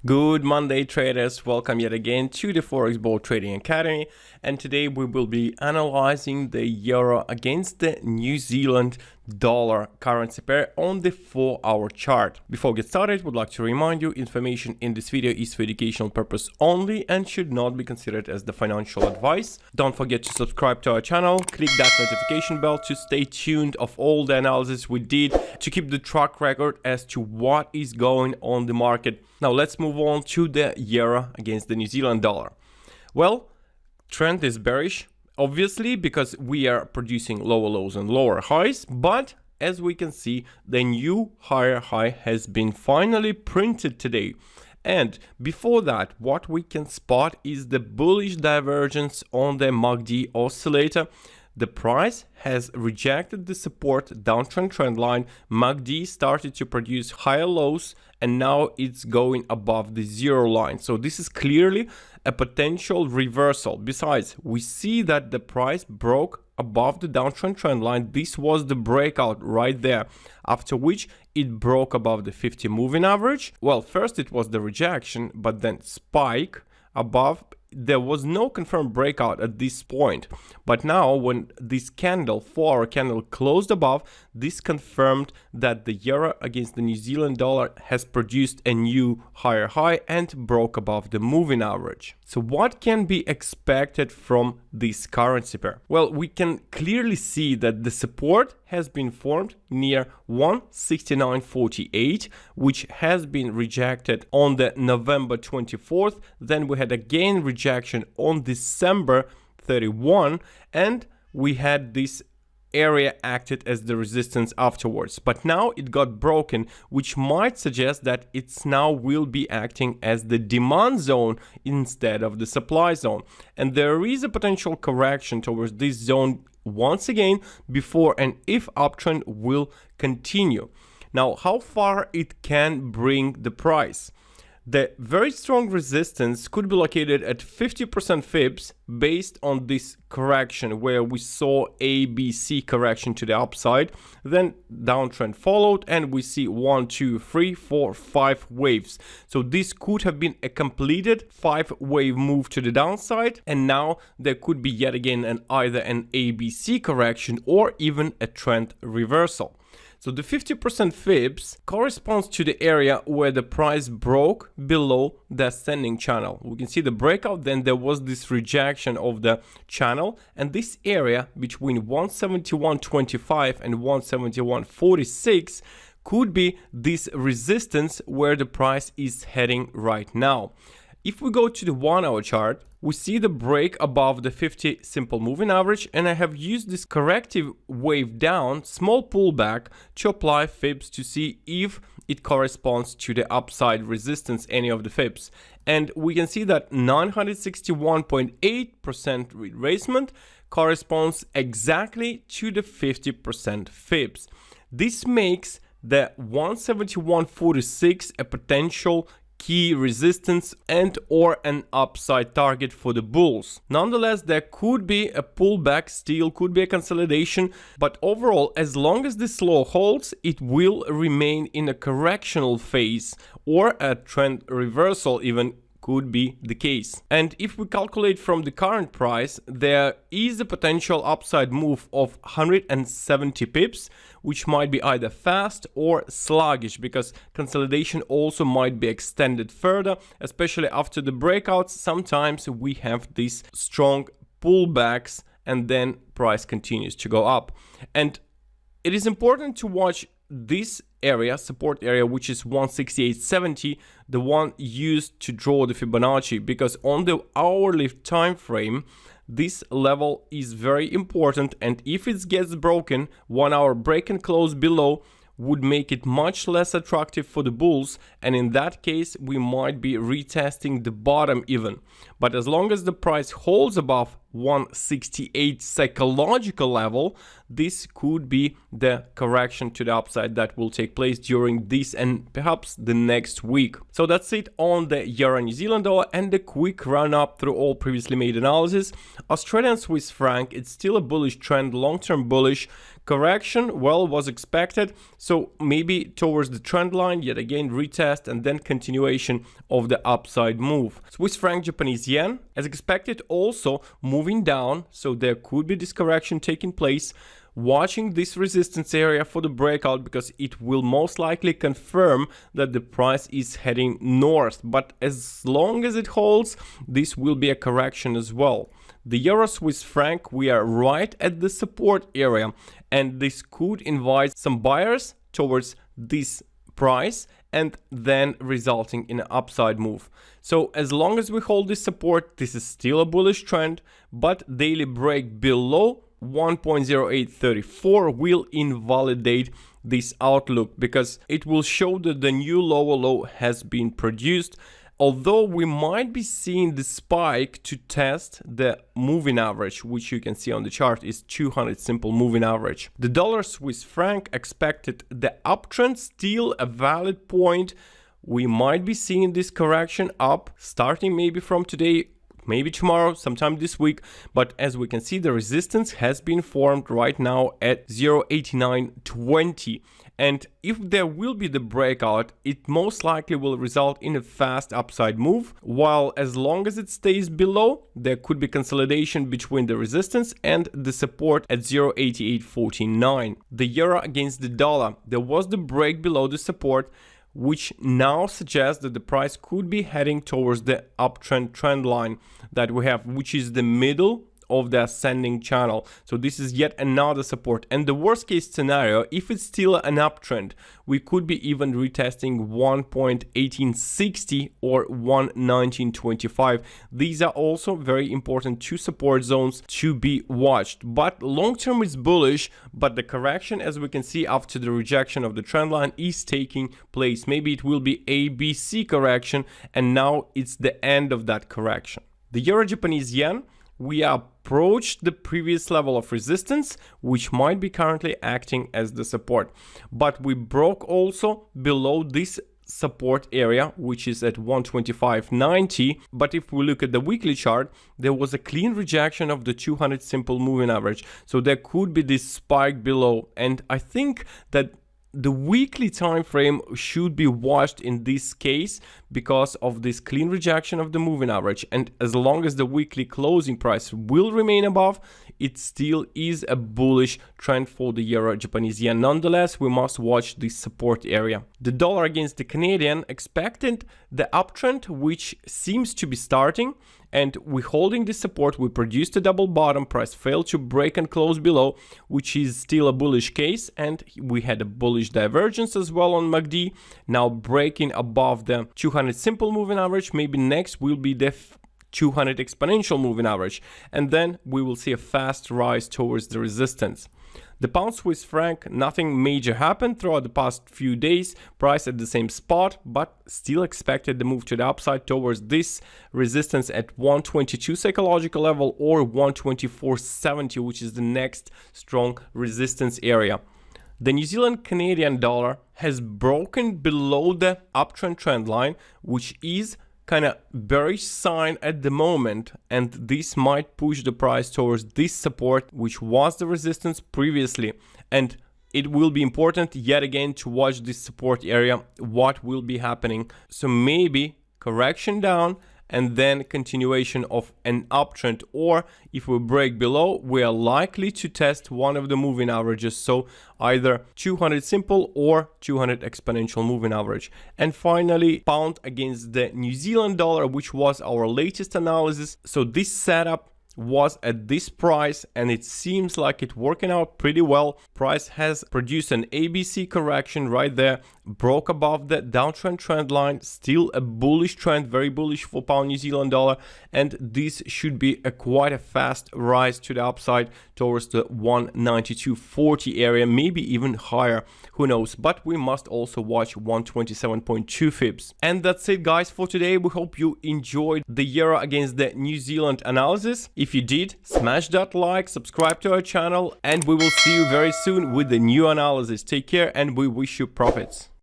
Good Monday traders, welcome yet again to the Forex Board Trading Academy, and today we will be analyzing the euro against the New Zealand dollar currency pair on the 4-hour chart. Before we get started, would like to remind you information in this video is for educational purpose only and should not be considered as the financial advice. Don't forget to subscribe to our channel, click that notification bell to stay tuned of all the analysis we did to keep the track record as to what is going on the market. Now let's move on to the euro against the New Zealand dollar. Well, trend is bearish, obviously, because we are producing lower lows and lower highs, but as we can see, the new higher high has been finally printed today. And before that, what we can spot is the bullish divergence on the MACD oscillator. The price has rejected the support downtrend trend line. MACD started to produce higher lows and now it's going above the zero line. So this is clearly a potential reversal. Besides, we see that the price broke above the downtrend trend line. This was the breakout right there, after which it broke above the 50 moving average. Well, first it was the rejection, but then spike above. There was no confirmed breakout at this point, but now when this candle, 4-hour candle, closed above, this confirmed that the euro against the New Zealand dollar has produced a new higher high and broke above the moving average. So what can be expected from this currency pair? Well, we can clearly see that the support has been formed near 169.48, which has been rejected on the November 24th. Then we had again rejection on December 31, and we had this area acted as the resistance afterwards, but now it got broken, which might suggest that it's now will be acting as the demand zone instead of the supply zone, and there is a potential correction towards this zone once again before and if uptrend will continue. Now, how far it can bring the price? The very strong resistance could be located at 50% fibs based on this correction where we saw ABC correction to the upside, then downtrend followed, and we see 1, 2, 3, 4, 5 waves. So this could have been a completed 5-wave move to the downside, and now there could be yet again either an ABC correction or even a trend reversal. So the 50% fibs corresponds to the area where the price broke below the ascending channel. We can see the breakout, then there was this rejection of the channel, and this area between 171.25 and 171.46 could be this resistance where the price is heading right now. If we go to the 1-hour chart, we see the break above the 50 simple moving average, and I have used this corrective wave down, small pullback, to apply fibs to see if it corresponds to the upside resistance, any of the fibs. And we can see that 961.8% retracement corresponds exactly to the 50% fibs. This makes the 171.46 a potential key resistance and or an upside target for the bulls. Nonetheless, there could be a pullback, still could be a consolidation, but overall, as long as this low holds, it will remain in a correctional phase, or a trend reversal even could be the case. And if we calculate from the current price, there is a potential upside move of 170 pips, which might be either fast or sluggish, because consolidation also might be extended further, especially after the breakouts. Sometimes we have these strong pullbacks and then price continues to go up. And it is important to watch this area, support area, which is 168.70, the one used to draw the Fibonacci, because on the hourly time frame this level is very important, and if it gets broken, 1 hour break and close below would make it much less attractive for the bulls, and in that case we might be retesting the bottom even. But as long as the price holds above 168 psychological level, this could be the correction to the upside that will take place during this and perhaps the next week. So that's it on the Euro New Zealand dollar and the quick run up through all previously made analysis. Australian Swiss franc, it's still a bullish trend, long-term bullish. Correction, well, was expected, so maybe towards the trend line, yet again retest and then continuation of the upside move. Swiss franc, Japanese yen, as expected, also moving down, so there could be this correction taking place. Watching this resistance area for the breakout because it will most likely confirm that the price is heading north, but as long as it holds, this will be a correction as well. The Euro Swiss franc, we are right at the support area, and this could invite some buyers towards this price and then resulting in an upside move. So as long as we hold this support, this is still a bullish trend, but daily break below 1.0834 will invalidate this outlook because it will show that the new lower low has been produced. Although we might be seeing the spike to test the moving average, which you can see on the chart is 200 simple moving average. The dollar Swiss franc expected the uptrend, still a valid point. We might be seeing this correction up starting maybe from today, maybe tomorrow, sometime this week, but as we can see, the resistance has been formed right now at 0.8920. And if there will be the breakout, it most likely will result in a fast upside move, while as long as it stays below, there could be consolidation between the resistance and the support at 0.8849. The euro against the dollar, there was the break below the support, which now suggests that the price could be heading towards the uptrend trend line that we have, which is the middle of the ascending channel. So this is yet another support, and the worst case scenario, if it's still an uptrend, we could be even retesting 1.1860 or 1.1925. These are also very important two support zones to be watched, but long term is bullish, but the correction, as we can see after the rejection of the trend line, is taking place. Maybe it will be ABC correction, and now it's the end of that correction. The Euro Japanese yen, we approached the previous level of resistance, which might be currently acting as the support, but we broke also below this support area, which is at 125.90. But if we look at the weekly chart, there was a clean rejection of the 200 simple moving average, so there could be this spike below, and I think that the weekly time frame should be watched in this case because of this clean rejection of the moving average, and as long as the weekly closing price will remain above, it still is a bullish trend for the Euro Japanese yen. Nonetheless, we must watch this support area. The dollar against the Canadian, expected the uptrend, which seems to be starting, and we holding this support. We produced a double bottom, price failed to break and close below, which is still a bullish case, and we had a bullish divergence as well on MACD, now breaking above the 200 simple moving average. Maybe next will be the 200 exponential moving average, and then we will see a fast rise towards the resistance. The pound Swiss franc, nothing major happened throughout the past few days, price at the same spot, but still expected the move to the upside towards this resistance at 122 psychological level or 124.70, which is the next strong resistance area. The New Zealand Canadian dollar has broken below the uptrend trend line, which is kind of bearish sign at the moment, and this might push the price towards this support, which was the resistance previously. And it will be important yet again to watch this support area, what will be happening. So maybe correction down and then continuation of an uptrend, or if we break below, we are likely to test one of the moving averages, so either 200 simple or 200 exponential moving average. And finally, pound against the New Zealand dollar, which was our latest analysis. So this setup was at this price, and it seems like it's working out pretty well. Price has produced an ABC correction right there, broke above the downtrend trend line, still a bullish trend, very bullish for pound New Zealand dollar, and this should be quite a fast rise to the upside towards the 192.40 area, maybe even higher, who knows, but we must also watch 127.2 Fibs. And that's it guys for today. We hope you enjoyed the euro against the New Zealand analysis. If If you did, smash that like, subscribe to our channel, and we will see you very soon with the new analysis. Take care, and we wish you profits.